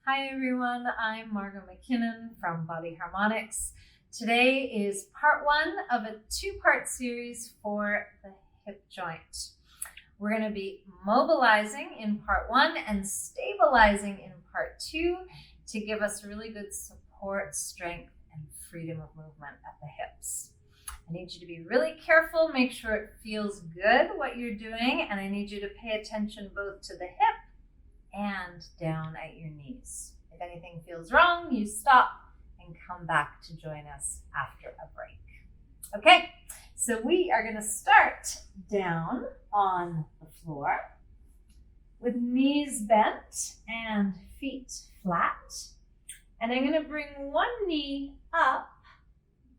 Hi everyone, I'm Margot McKinnon from Body Harmonics. Today is part one of a two-part series for the hip joint. We're going to be mobilizing in part one and stabilizing in part two to give us really good support, strength, and freedom of movement at the hips. I need you to be really careful, make sure it feels good what you're doing, and I need you to pay attention both to the hip and down at your knees. If anything feels wrong, you stop and come back to join us after a break. Okay, so we are going to start down on the floor with knees bent and feet flat. And I'm going to bring one knee up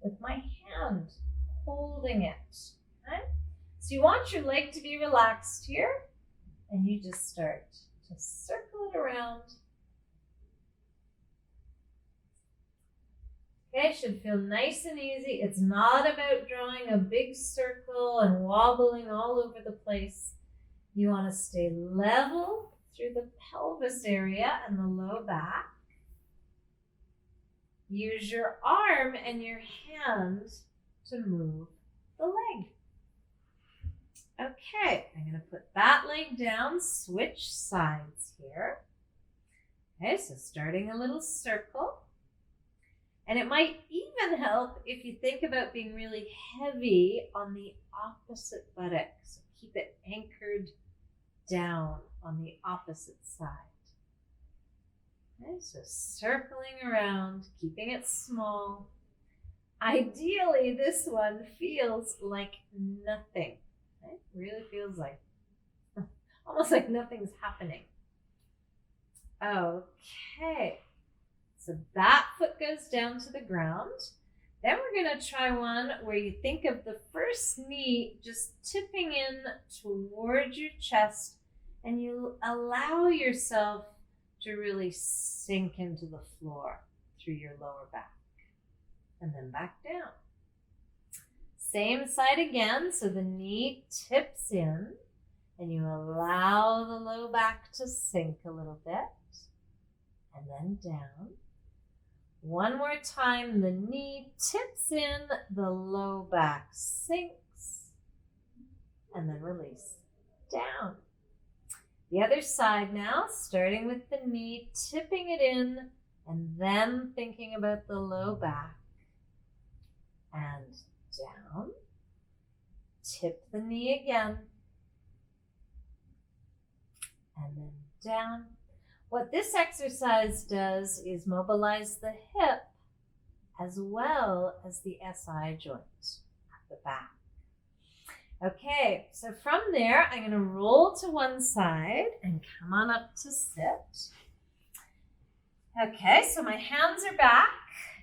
with my hand holding it. Okay? So you want your leg to be relaxed here, and you just start to circle it around. Okay, should feel nice and easy. It's not about drawing a big circle and wobbling all over the place. You want to stay level through the pelvis area and the low back. Use your arm and your hand to move the leg. Okay, I'm going to put that leg down, switch sides here. Okay, so starting a little circle. And it might even help if you think about being really heavy on the opposite buttock. So keep it anchored down on the opposite side. Okay, so circling around, keeping it small. Ideally, this one feels like nothing. It really feels like, almost like nothing's happening. Okay, so that foot goes down to the ground. Then we're going to try one where you think of the first knee just tipping in towards your chest, and you allow yourself to really sink into the floor through your lower back, and then back down. Same side again, so the knee tips in and you allow the low back to sink a little bit and then down. One more time, the knee tips in, the low back sinks, and then release down. The other side now, starting with the knee, tipping it in and then thinking about the low back and down, tip the knee again, and then down. What this exercise does is mobilize the hip as well as the SI joint at the back. Okay, so from there, I'm going to roll to one side and come on up to sit. Okay, so my hands are back.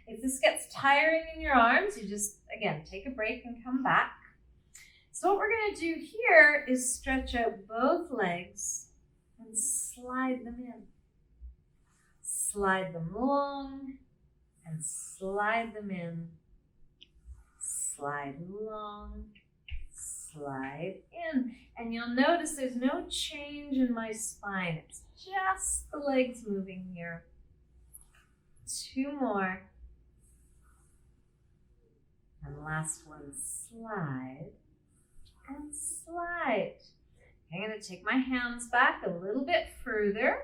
If this gets tiring in your arms, you just, again, take a break and come back. So what we're going to do here is stretch out both legs and slide them in. Slide them long and slide them in. Slide long, slide in. And you'll notice there's no change in my spine. It's just the legs moving here. Two more. And last one, slide and slide. I'm going to take my hands back a little bit further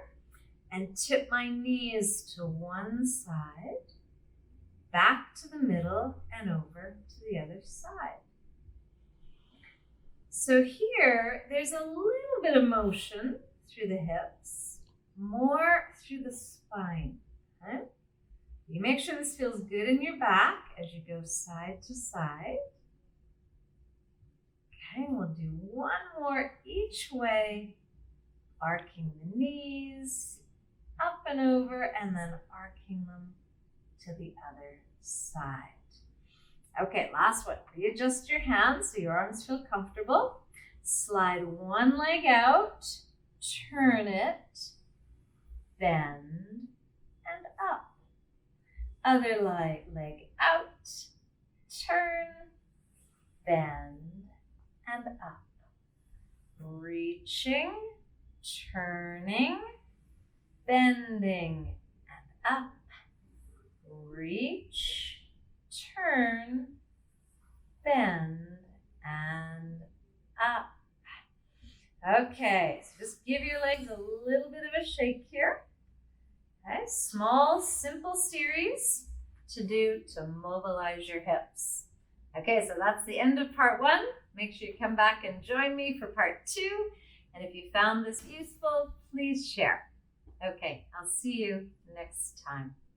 and tip my knees to one side, back to the middle, and over to the other side. So here, there's a little bit of motion through the hips, more through the spine. Okay? You make sure this feels good in your back as you go side to side. Okay, we'll do one more each way, arcing the knees, up and over, and then arcing them to the other side. Okay, last one. Readjust your hands so your arms feel comfortable. Slide one leg out, turn it, bend, and up. Other leg out, turn, bend, and up. Reaching, turning, bending, up, reach, turn, bend, and up. Okay, so just give your legs a little bit of a shake here. Okay, small, simple series to do to mobilize your hips. Okay, so that's the end of part 1. Make sure you come back and join me for part 2. And if you found this useful, please share. Okay, I'll see you next time.